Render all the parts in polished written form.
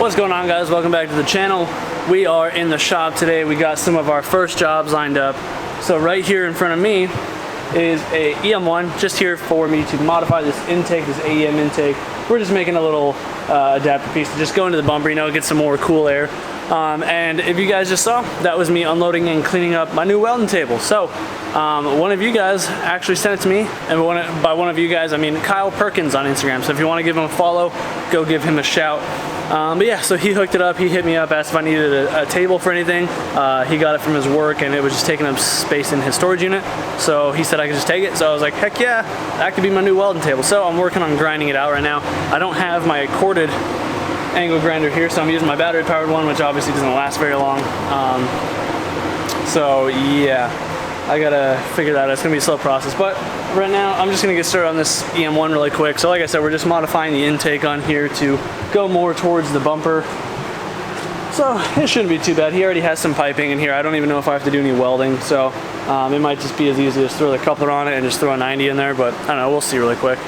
What's going on, guys? Welcome back to the channel. We are in the shop today. We got some of our first jobs lined up. So right here in front of me is a EM1, just here for me to modify this intake, this AEM intake. We're just making a little adapter piece to just go into the bumper, you know, get some more cool air. And if you guys just saw, that was me unloading and cleaning up my new welding table. So one of you guys actually sent it to me, and by one of you guys I mean Kyle Perkins on Instagram. So if you want to give him a follow, go give him a shout. But yeah, so he hooked it up, he hit me up, asked if I needed a table for anything. He got it from his work and it was just taking up space in his storage unit. So he said I could just take it. So I was like, heck yeah, that could be my new welding table. So I'm working on grinding it out right now. I don't have my corded angle grinder here, so I'm using my battery powered one, which obviously doesn't last very long. So yeah, I gotta figure that out. It's gonna be a slow process, but right now I'm just gonna get started on this EM1 really quick. So like I said, we're just modifying the intake on here to go more towards the bumper. So it shouldn't be too bad. He already has some piping in here. I don't even know if I have to do any welding, so it might just be as easy as throw the coupler on it and just throw a 90 in there, but I don't know, we'll see really quick.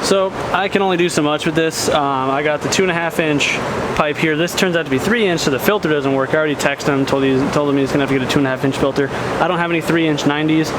So I can only do so much with this. I got the 2.5 inch pipe here. This turns out to be 3 inch, so the filter doesn't work. I already texted him, told him he's gonna have to get a 2.5 inch filter. I don't have any 3 inch 90s.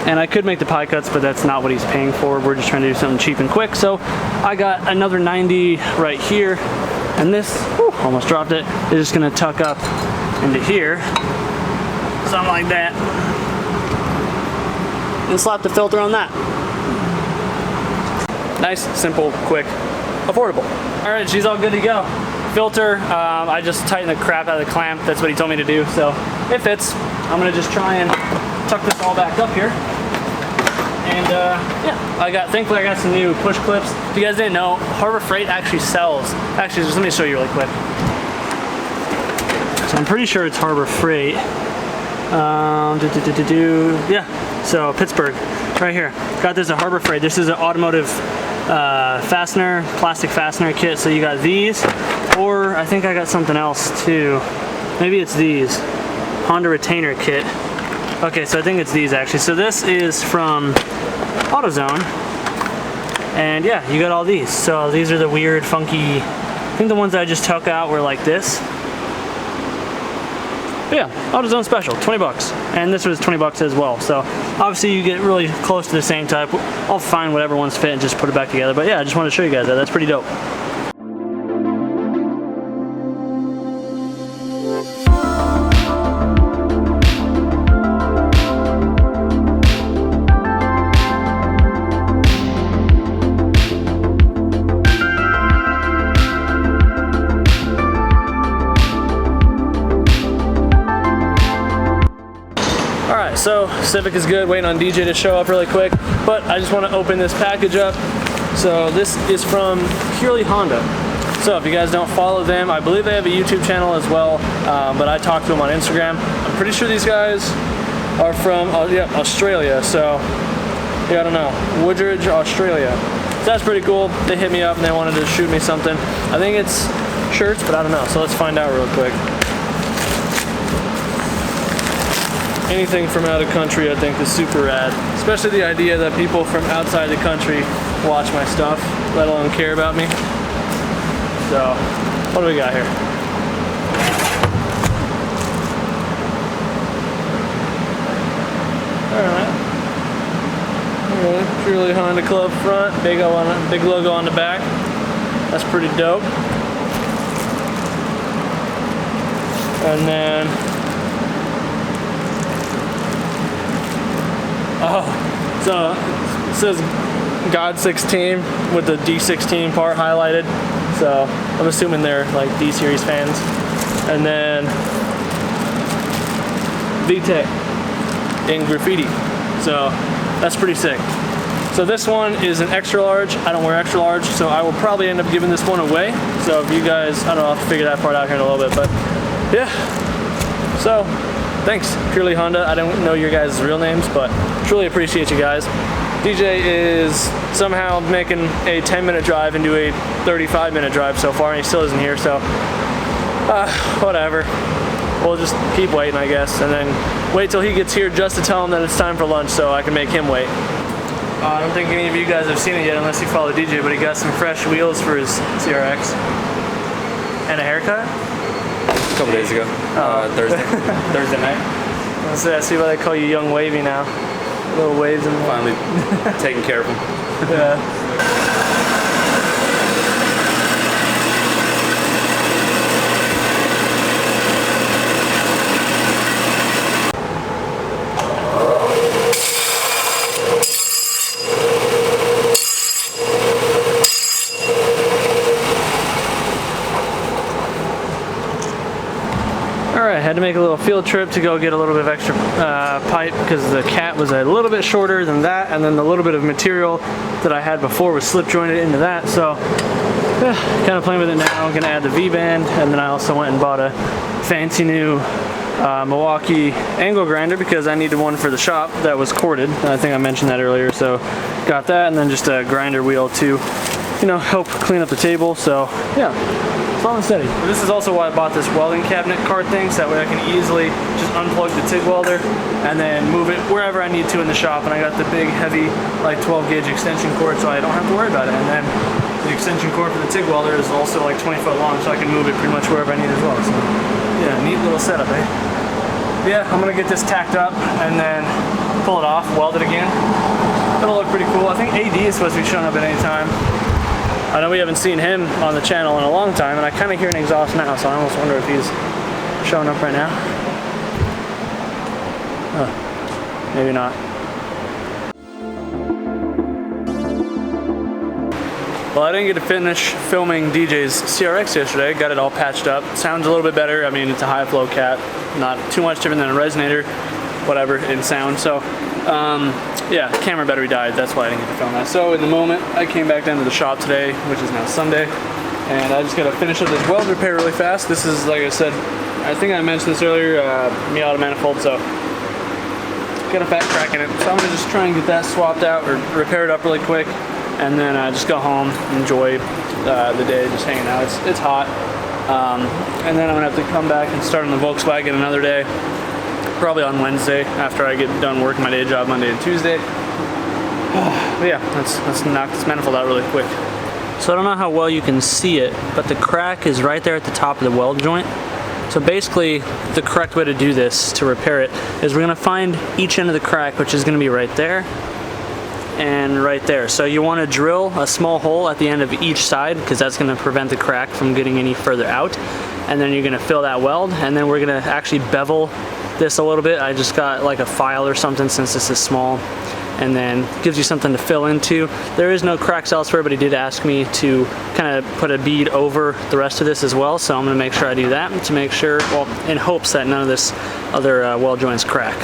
And I could make the pie cuts, but that's not what he's paying for. We're just trying to do something cheap and quick. So I got another 90 right here. And this, almost dropped it, is just gonna tuck up into here. Something like that. And slap the filter on that. Nice, simple, quick, affordable. All right, she's all good to go. Filter, I just tightened the crap out of the clamp. That's what he told me to do, so it fits. I'm gonna just try and tuck this all back up here. And yeah, thankfully I got some new push clips. If you guys didn't know, Harbor Freight actually sells, actually just let me show you really quick. So I'm pretty sure it's Harbor Freight. Yeah, so Pittsburgh, right here. Got this at Harbor Freight. This is an automotive fastener, plastic fastener kit. So you got these, or I think I got something else too. Maybe it's these, Honda retainer kit. Okay, so I think it's these actually. So this is from AutoZone, and yeah, you got all these. So these are the weird, funky, I think the ones that I just took out were like this. But yeah, AutoZone special, 20 bucks. And this was 20 bucks as well. So obviously you get really close to the same type. I'll find whatever ones fit and just put it back together. But yeah, I just wanted to show you guys that. That's pretty dope. So Civic is good, waiting on DJ to show up really quick, but I just want to open this package up. So this is from Purely Honda. So if you guys don't follow them, I believe they have a YouTube channel as well, but I talked to them on Instagram. I'm pretty sure these guys are from Australia, so yeah, I don't know, Woodridge, Australia. So that's pretty cool. They hit me up and they wanted to shoot me something. I think it's shirts, but I don't know, so let's find out real quick. Anything from out of country I think is super rad, especially the idea that people from outside the country watch my stuff, let alone care about me. So, what do we got here? Alright. Purely Honda Club front, big logo on the back. That's pretty dope. And then, so it says God 16 with the D16 part highlighted. So I'm assuming they're like D-Series fans. And then VTEC in graffiti. So that's pretty sick. So this one is an extra large. I don't wear extra large, so I will probably end up giving this one away. So if you guys, I don't know, I'll have to figure that part out here in a little bit, but yeah. So thanks, Purely Honda. I don't know your guys' real names, but truly appreciate you guys. DJ is somehow making a 10-minute drive into a 35-minute drive so far, and he still isn't here, so whatever. We'll just keep waiting, I guess, and then wait till he gets here just to tell him that it's time for lunch so I can make him wait. I don't think any of you guys have seen it yet unless you follow DJ, but he got some fresh wheels for his CRX. And a haircut? A couple days ago. Thursday. Thursday night. I see why they call you Young Wavy now. Little waves in there. Finally taking care of them. Yeah. Alright, had to make a little field trip to go get a little bit of extra pipe because the cat was a little bit shorter than that, and then the little bit of material that I had before was slip jointed into that, so yeah, kind of playing with it now. I'm going to add the V-band, and then I also went and bought a fancy new Milwaukee angle grinder because I needed one for the shop that was corded. I think I mentioned that earlier, so got that, and then just a grinder wheel to, you know, help clean up the table, so yeah. Slow and steady. This is also why I bought this welding cabinet cart thing, so that way I can easily just unplug the TIG welder and then move it wherever I need to in the shop. And I got the big, heavy, like 12 gauge extension cord, so I don't have to worry about it. And then the extension cord for the TIG welder is also like 20 foot long, so I can move it pretty much wherever I need as well. So yeah, neat little setup, eh? Yeah, I'm gonna get this tacked up and then pull it off, weld it again. It'll look pretty cool. I think AD is supposed to be showing up at any time. I know we haven't seen him on the channel in a long time, and I kind of hear an exhaust now, so I almost wonder if he's showing up right now. Oh, maybe not. Well, I didn't get to finish filming DJ's CRX yesterday. Got it all patched up. Sounds a little bit better. I mean, it's a high flow cat, not too much different than a resonator, whatever, in sound. So yeah, camera battery died, that's why I didn't get to film that. So in the moment, I came back down to the shop today, which is now Sunday, and I just gotta finish up this weld repair really fast. This is, like I said, I think I mentioned this earlier, Miata manifold, so got a fat crack in it. So I'm gonna just try and get that swapped out or repair it up really quick, and then just go home, enjoy the day, just hanging out. It's hot, and then I'm gonna have to come back and start on the Volkswagen another day. Probably on Wednesday after I get done working my day job Monday and Tuesday. But yeah, let's knock this manifold out really quick. So I don't know how well you can see it, but the crack is right there at the top of the weld joint. So basically, the correct way to do this, to repair it, is we're gonna find each end of the crack, which is gonna be right there and right there. So you wanna drill a small hole at the end of each side, because that's gonna prevent the crack from getting any further out. And then you're gonna fill that weld, and then we're gonna actually bevel this a little bit. I just got like a file or something since this is small, and then gives you something to fill into. There is no cracks elsewhere, but he did ask me to kind of put a bead over the rest of this as well, so I'm gonna make sure I do that to make sure, well, in hopes that none of this other weld joints crack.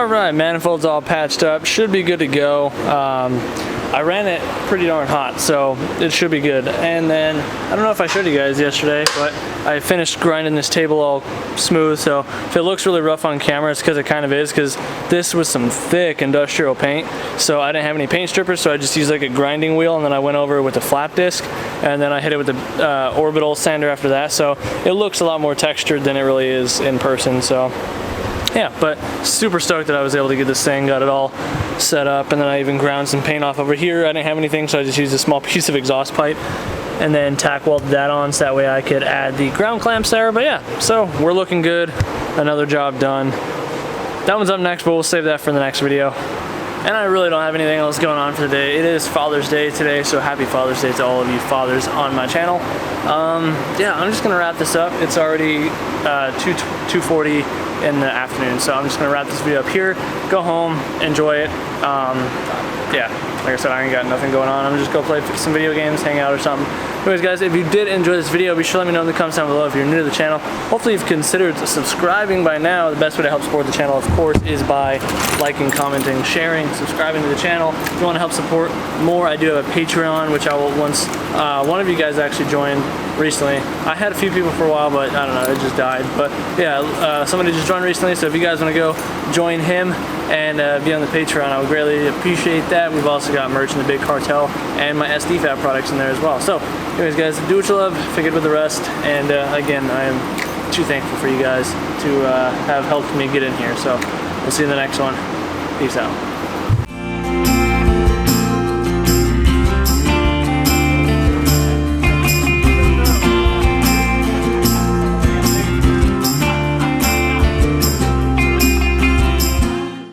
All right, manifold's all patched up. Should be good to go. I ran it pretty darn hot, so it should be good. And then, I don't know if I showed you guys yesterday, but I finished grinding this table all smooth, so if it looks really rough on camera, it's because it kind of is, because this was some thick industrial paint, so I didn't have any paint strippers, so I just used like a grinding wheel, and then I went over it with a flap disc, and then I hit it with the orbital sander after that, so it looks a lot more textured than it really is in person, so yeah, but super stoked that I was able to get this thing, got it all set up, and then I even ground some paint off over here. I didn't have anything, so I just used a small piece of exhaust pipe and then tack welded that on so that way I could add the ground clamps there. But yeah, so we're looking good. Another job done. That one's up next, but we'll save that for the next video. And I really don't have anything else going on for the day. It is Father's Day today, so happy Father's Day to all of you fathers on my channel. Yeah, I'm just gonna wrap this up. It's already 2:40 in the afternoon, so I'm just gonna wrap this video up here, go home, enjoy it. Yeah, like I said, I ain't got nothing going on. I'm just gonna play some video games, hang out or something. Anyways guys, if you did enjoy this video, be sure to let me know in the comments down below if you're new to the channel. Hopefully you've considered subscribing by now. The best way to help support the channel, of course, is by liking, commenting, sharing, subscribing to the channel. If you want to help support more, I do have a Patreon, which I will once, one of you guys actually joined recently. I had a few people for a while, but I don't know, it just died. But yeah, somebody just joined recently, so if you guys want to go join him and be on the Patreon, I would greatly appreciate that. We've also got merch in the Big Cartel and my SD Fab products in there as well. So anyways guys, do what you love, figure with the rest, and again, I am too thankful for you guys to have helped me get in here. So we'll see you in the next one. Peace out.